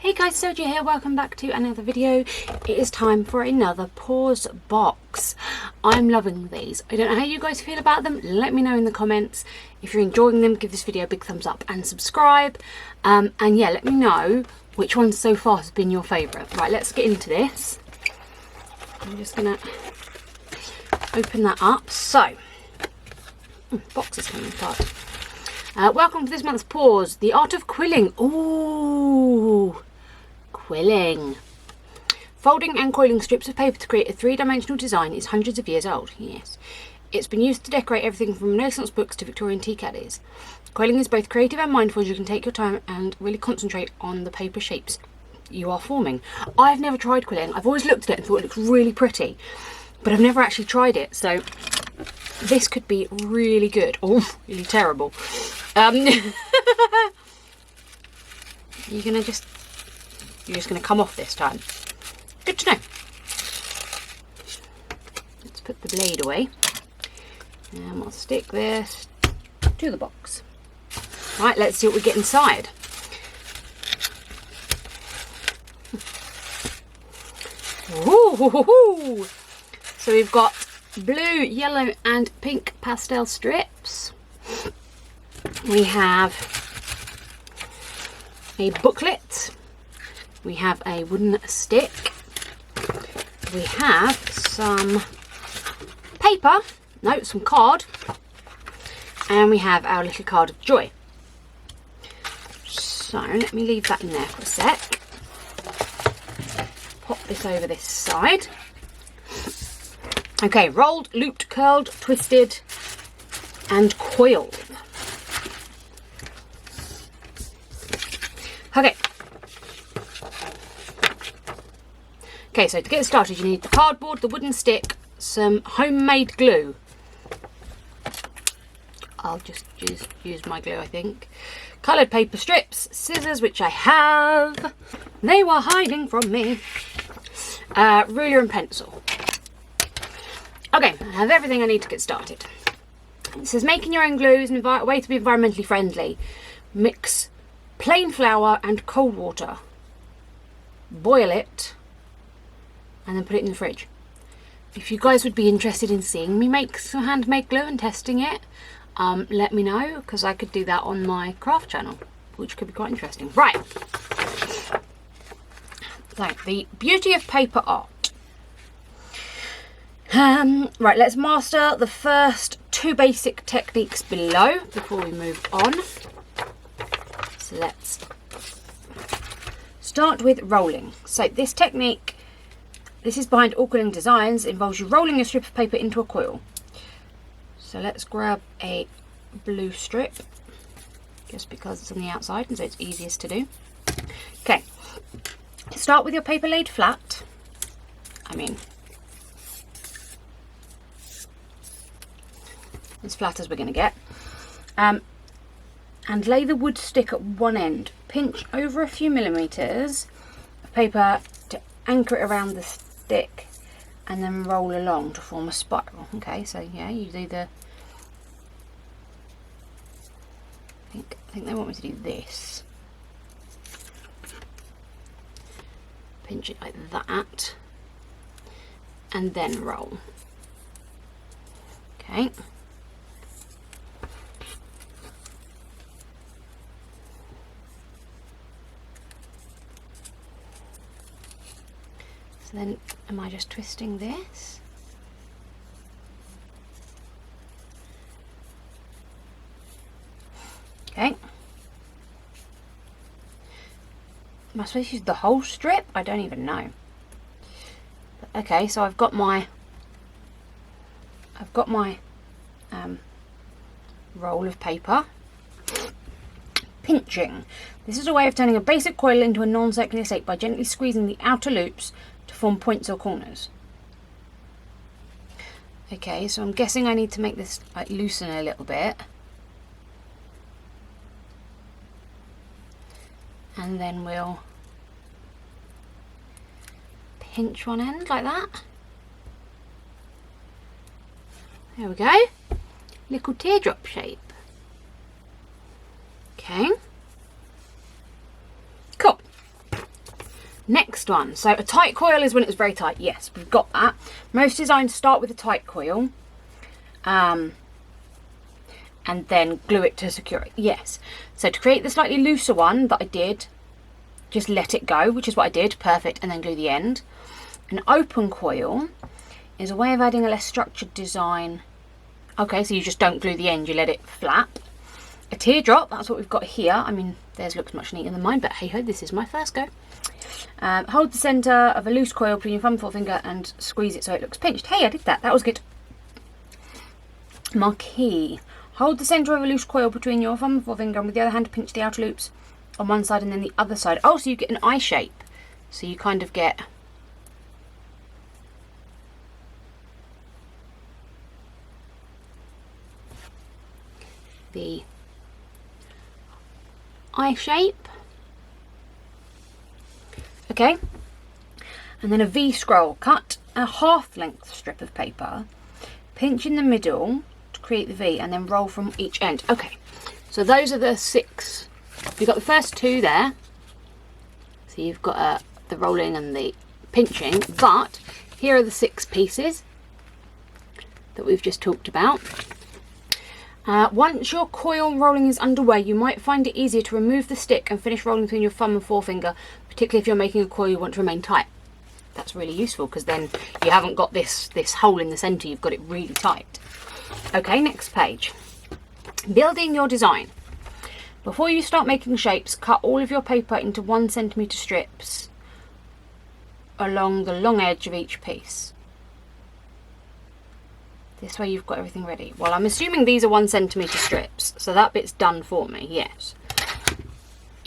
Hey guys, Soja here, welcome back to another video. It is time for another pause box. I'm loving these. I don't know how you guys feel about them. Let me know in the comments. If you're enjoying them, give this video a big thumbs up and subscribe. And yeah, let me know which one so far has been your favourite. Right, let's get into this. I'm just gonna open that up. So, box is coming apart. Welcome to this month's pause, the art of quilling. Ooh, quilling. Folding and coiling strips of paper to create a three-dimensional design is hundreds of years old. Yes, it's been used to decorate everything from Renaissance books to Victorian tea caddies. Coiling is both creative and mindful, as you can take your time and really concentrate on the paper shapes you are forming. I've never tried quilling. I've always looked at it and thought it looks really pretty, but I've never actually tried it. So this could be really good or really terrible. You're just gonna come off this time. Good to know. Let's put the blade away and we'll stick this to the box. Right, let's see what we get inside. Ooh, so we've got blue, yellow and pink pastel strips. We have a booklet. We have a wooden stick. We have some paper, no, some card. And we have our little card of joy. So let me leave that in there for a sec. Pop this over this side. Okay, rolled, looped, curled, twisted and coiled. Okay, so to get started you need the cardboard, the wooden stick, some homemade glue. I'll just use my glue, I think. Coloured paper strips, scissors, which I have. They were hiding from me. Ruler and pencil. Okay, I have everything I need to get started. It says making your own glue is a way to be environmentally friendly. Mix plain flour and cold water. Boil it and then put it in the fridge. If you guys would be interested in seeing me make some handmade glue and testing it, let me know, because I could do that on my craft channel, which could be quite interesting. Right, so the beauty of paper art. Right, let's master the first two basic techniques below before we move on. So let's start with rolling. So this technique, this is behind all quilling designs, involves you rolling a strip of paper into a coil. So let's grab a blue strip, just because it's on the outside and so it's easiest to do. Okay, start with your paper laid flat. As flat as we're going to get. And lay the wood stick at one end. Pinch over a few millimetres of paper to anchor it around the stick and then roll along to form a spiral. Okay, so yeah, you do the... I think they want me to do this. Pinch it like that and then roll. Okay. So then, am I just twisting this? Okay. Am I supposed to use the whole strip? I don't even know. But, okay, so I've got my roll of paper. Pinching. This is a way of turning a basic coil into a non-circular shape by gently squeezing the outer loops to form points or corners. Okay, so I'm guessing I need to make this like loosen a little bit. And then we'll pinch one end like that. There we go. Little teardrop shape. Okay. Cool. Next one. So a tight coil is when it's very tight. Yes, we've got that. Most designs start with a tight coil. And then glue it to secure it. Yes. So to create the slightly looser one that I did, just let it go, which is what I did. Perfect. And then glue the end. An open coil is a way of adding a less structured design. Okay, so you just don't glue the end, you let it flap. A teardrop, that's what we've got here. I mean, theirs looks much neater than mine, but hey ho, this is my first go. Hold the centre of a loose coil between your thumb and forefinger and squeeze it so it looks pinched. Hey, I did that. That was good. Marquee. Hold the centre of a loose coil between your thumb and forefinger and with the other hand pinch the outer loops on one side and then the other side. Oh, so you get an eye shape. So you kind of get... the eye shape. Okay. And then a V scroll. Cut a half length strip of paper. Pinch in the middle to create the V and then roll from each end. Okay, so those are the 6. You've got the first 2 there. So you've got the rolling and the pinching, but here are the 6 pieces that we've just talked about. Once your coil rolling is underway, you might find it easier to remove the stick and finish rolling between your thumb and forefinger, particularly if you're making a coil you want to remain tight. That's really useful because then you haven't got this hole in the centre, you've got it really tight. Okay, next page. Building your design. Before you start making shapes, cut all of your paper into 1 centimetre strips along the long edge of each piece. This way you've got everything ready. Well, I'm assuming these are 1 centimetre strips, so that bit's done for me, yes.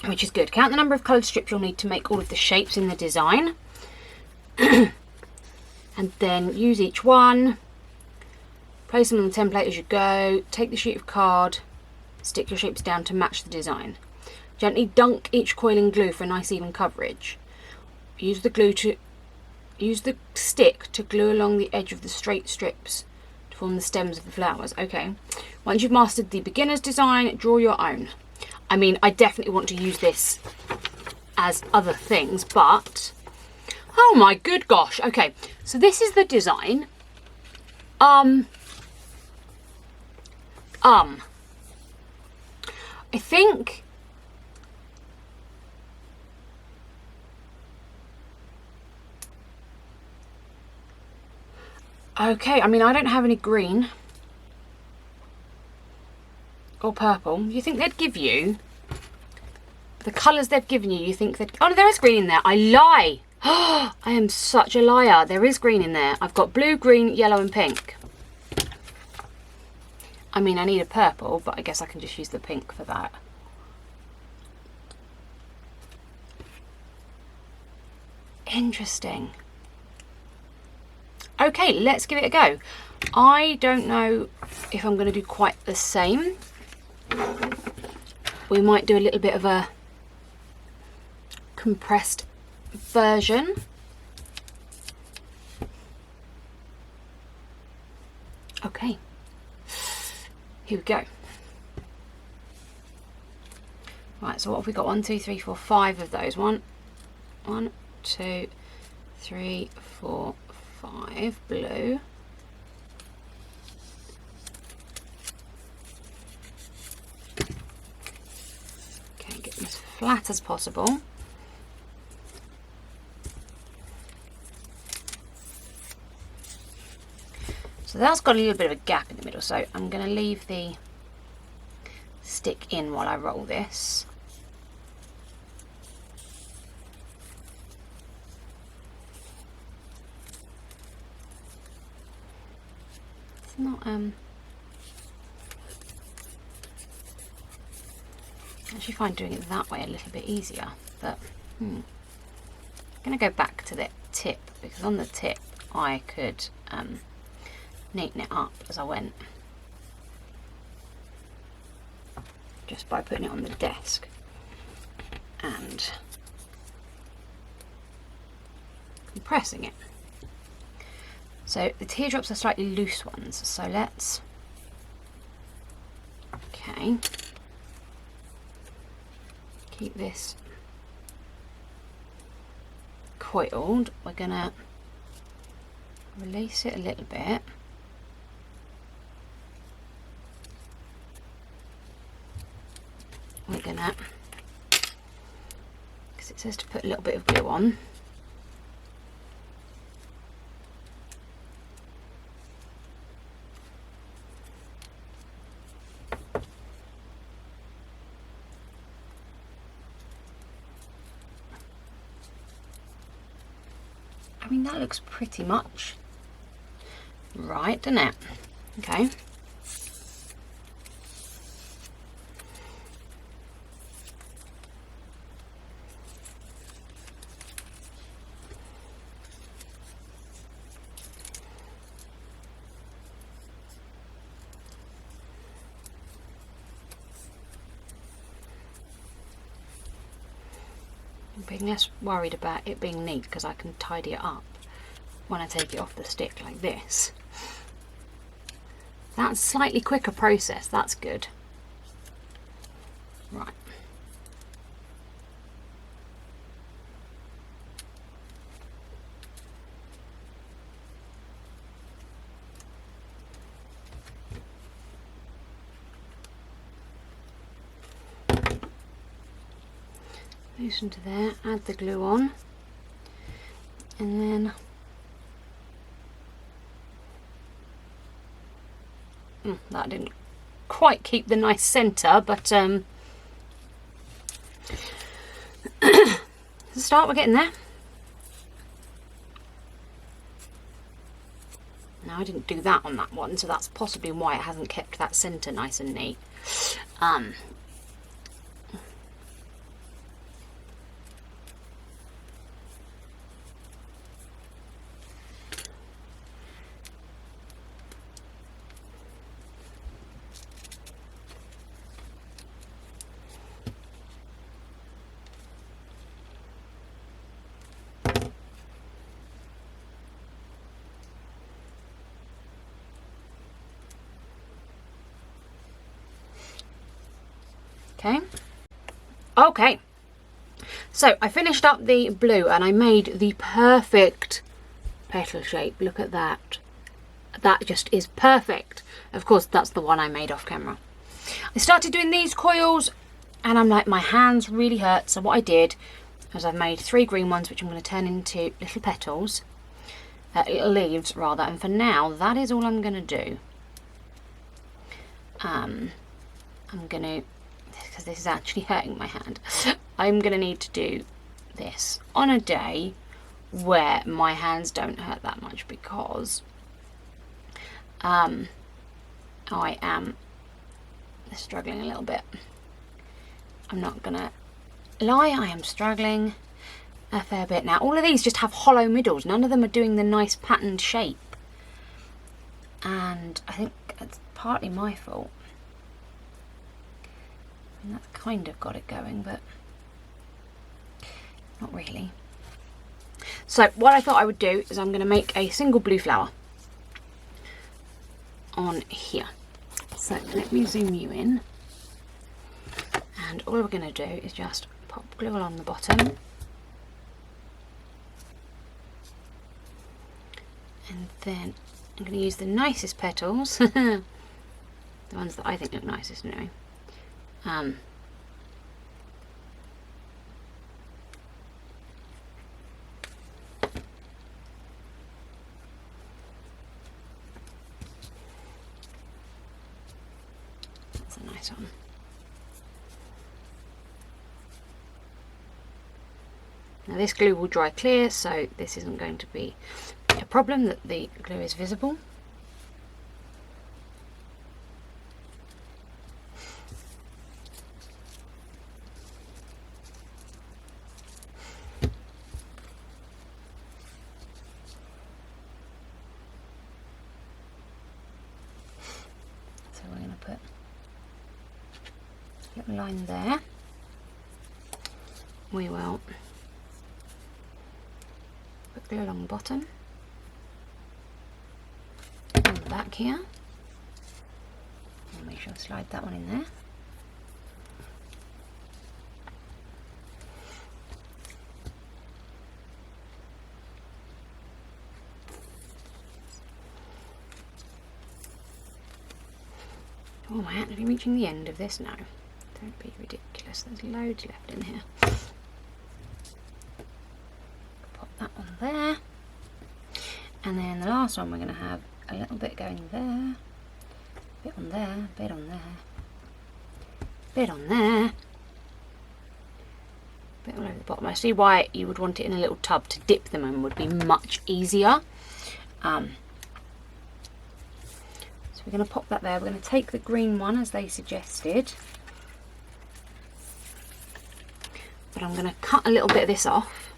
Which is good. Count the number of coloured strips you'll need to make all of the shapes in the design. And then use each one. Place them on the template as you go. Take the sheet of card. Stick your shapes down to match the design. Gently dunk each coil in glue for a nice even coverage. Use the stick to glue along the edge of the straight strips to form the stems of the flowers. Okay. Once you've mastered the beginner's design, draw your own. I mean, I definitely want to use this as other things, but oh my good gosh. Okay, so this is the design. I think okay, I mean, I don't have any green or purple. You think they'd give you the colours they've given you? You think that... oh no, there is green in there. I lie. I am such a liar. There is green in there. I've got blue, green, yellow and pink. I mean, I need a purple, but I guess I can just use the pink for that. Interesting. Okay, let's give it a go. I don't know if I'm going to do quite the same. We might do a little bit of a compressed version. Okay, here we go. Right, so what have we got? 1, 2, 3, 4, 5 of those. 1, 2, 3, 4, 5 blue. Okay, get them as flat as possible. So that's got a little bit of a gap in the middle, so I'm going to leave the stick in while I roll this. It's not I actually find doing it that way a little bit easier, but I'm going to go back to the tip, because on the tip I could neaten it up as I went, just by putting it on the desk and compressing it. So the teardrops are slightly loose ones, so let's, okay, keep this coiled, we're gonna release it a little bit. We're gonna, because it says to put a little bit of glue on. I mean, that looks pretty much right, doesn't it? Okay. I'm being less worried about it being neat because I can tidy it up when I take it off the stick like this. That's a slightly quicker process, that's good. Right. Loosen to there, add the glue on, and then that didn't quite keep the nice centre, but to start, we're getting there. Now, I didn't do that on that one, so that's possibly why it hasn't kept that centre nice and neat. Okay, so I finished up the blue and I made the perfect petal shape. Look at that. That just is perfect. Of course, that's the one I made off camera. I started doing these coils and I'm like, my hands really hurt. So what I did was I've made 3 green ones, which I'm going to turn into little petals, little leaves rather. And for now, that is all I'm going to do. I'm going to, because this is actually hurting my hand, I'm going to need to do this on a day where my hands don't hurt that much, because I am struggling a little bit. I'm not going to lie, I am struggling a fair bit. Now, all of these just have hollow middles. None of them are doing the nice patterned shape. And I think it's partly my fault. And that's kind of got it going, but not really. So what I thought I would do is I'm going to make a single blue flower on here. So let me zoom you in. And all we're going to do is just pop glue along the bottom. And then I'm going to use the nicest petals. The ones that I think look nicest anyway. That's a nice one. Now this glue will dry clear, so this isn't going to be a problem that the glue is visible. So we're going to put a little line there. We will put glue along the bottom, on the back here, and make sure I slide that one in there. Oh, am I actually reaching the end of this now? Don't be ridiculous, there's loads left in here. Pop that on there. And then the last one we're going to have a little bit going there. Bit on there, bit on there. Bit on there. Bit all over the bottom. I see why you would want it in a little tub to dip them in, would be much easier. So we're going to pop that there. We're going to take the green one as they suggested. But I'm going to cut a little bit of this off.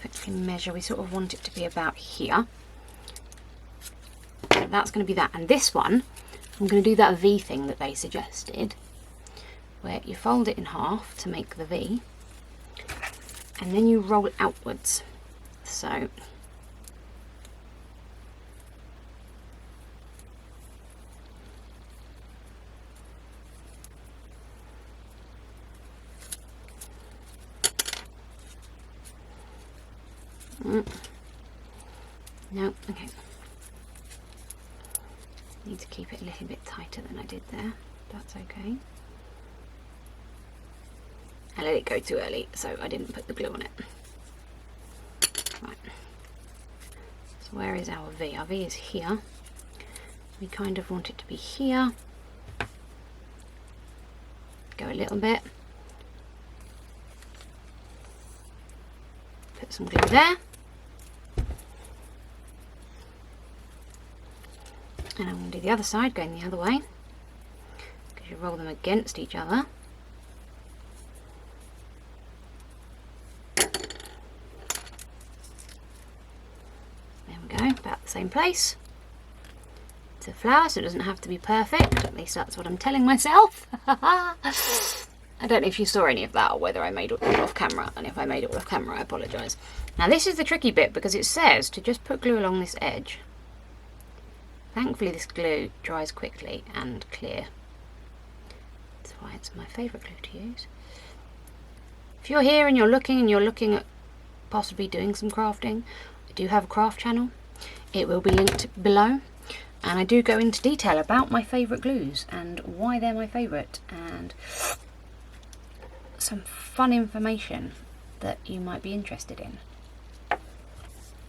If we can measure, we sort of want it to be about here. So that's going to be that. And this one, I'm going to do that V thing that they suggested, where you fold it in half to make the V, and then you roll it outwards. So no, okay. Need to keep it a little bit tighter than I did there. That's okay. I let it go too early, so I didn't put the glue on it. Right. So where is our V? Our V is here. We kind of want it to be here. Go a little bit. Put some glue there. And I'm going to do the other side, going the other way, because you roll them against each other. There we go, about the same place. It's a flower, so it doesn't have to be perfect, at least that's what I'm telling myself. I don't know if you saw any of that or whether I made it all off camera, and if I made it all off camera I apologise. Now this is the tricky bit, because it says to just put glue along this edge. Thankfully this glue dries quickly and clear. That's why it's my favourite glue to use. If you're here and you're looking at possibly doing some crafting, I do have a craft channel. It will be linked below, and I do go into detail about my favourite glues and why they're my favourite, and some fun information that you might be interested in.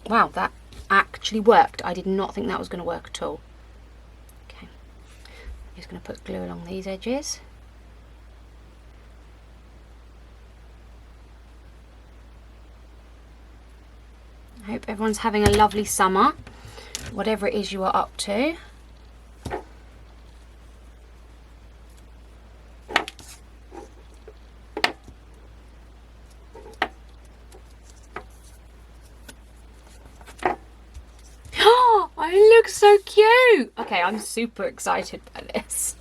Wow, that actually worked. I did not think that was going to work at all. Okay, I'm just going to put glue along these edges. I hope everyone's having a lovely summer, whatever it is you are up to. Looks so cute. Okay, I'm super excited by this.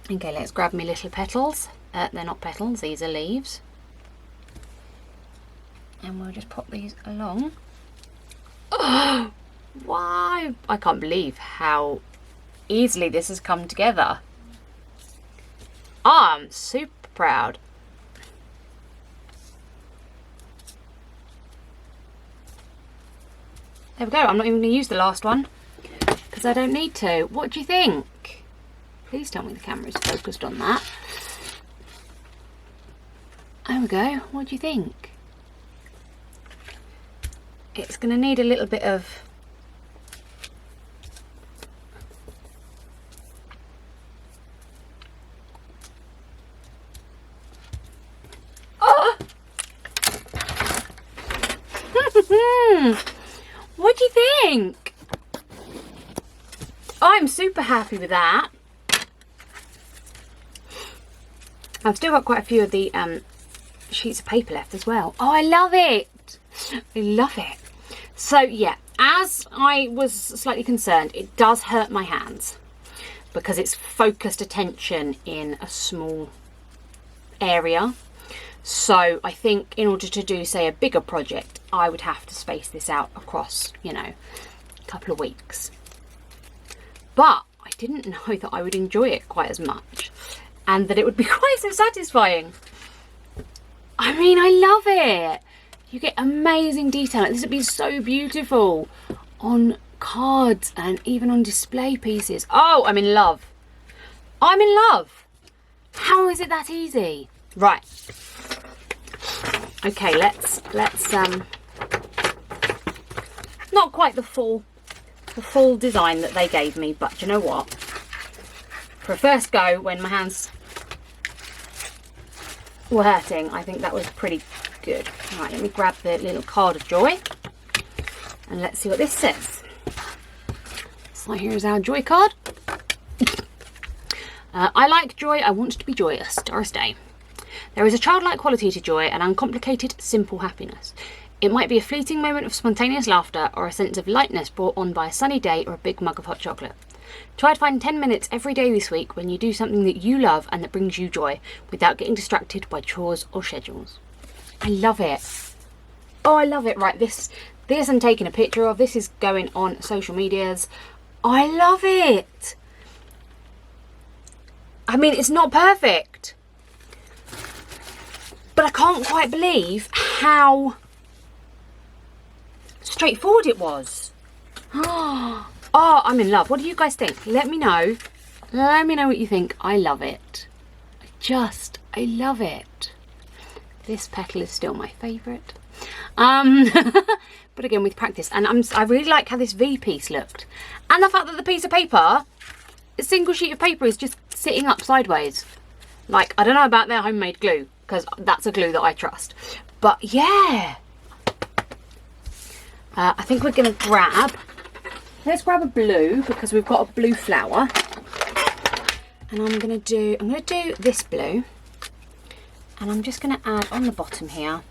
Okay, let's grab me little petals. They're not petals, these are leaves. And we'll just pop these along. Oh, why? I can't believe how easily this has come together. I'm super proud. There we go. I'm not even going to use the last one because I don't need to. What do you think? Please tell me the camera is focused on that. There we go. What do you think? It's going to need a little bit of What do you think? I'm super happy with that. I've still got quite a few of the sheets of paper left as well. Oh, I love it. I love it. So yeah, as I was slightly concerned, it does hurt my hands because it's focused attention in a small area. So I think in order to do, say, a bigger project, I would have to space this out across, you know, a couple of weeks. But I didn't know that I would enjoy it quite as much and that it would be quite so satisfying. I mean, I love it. You get amazing detail. This would be so beautiful on cards and even on display pieces. Oh, I'm in love. I'm in love. How is it that easy? Right. Okay, let's not quite the full design that they gave me, but do you know what? For a first go, when my hands were hurting, I think that was pretty good. Right, let me grab the little card of joy and let's see what this says. So here's our joy card. I like joy, I want to be joyous. Doris Day. There is a childlike quality to joy, an uncomplicated, simple happiness. It might be a fleeting moment of spontaneous laughter or a sense of lightness brought on by a sunny day or a big mug of hot chocolate. Try to find 10 minutes every day this week when you do something that you love and that brings you joy without getting distracted by chores or schedules. I love it. Oh, I love it. Right, this I'm taking a picture of. This is going on social medias. I love it. I mean, it's not perfect, but I can't quite believe how straightforward it was. Oh, I'm in love. What do you guys think? Let me know. Let me know what you think. I love it. I love it. This petal is still my favourite. But again, with practice. And I really like how this V piece looked. And the fact that the piece of paper, a single sheet of paper, is just sitting up sideways. Like, I don't know about their homemade glue, because that's a glue that I trust. But yeah. I think we're going to let's grab a blue, because we've got a blue flower. And I'm going to do this blue. And I'm just going to add on the bottom here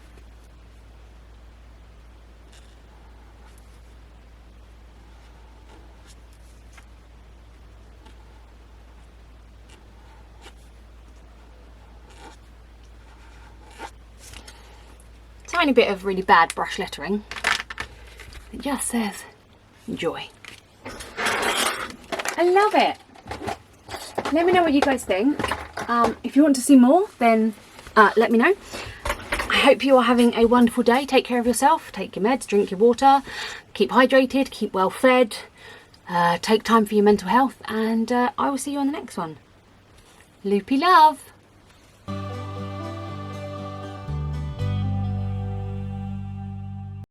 tiny bit of really bad brush lettering. It just says joy. I love it. Let me know what you guys think. If you want to see more, then let me know. I hope you are having a wonderful day. Take care of yourself. Take your meds, drink your water, keep hydrated, keep well fed, take time for your mental health, and I will see you on the next one. Loopy love.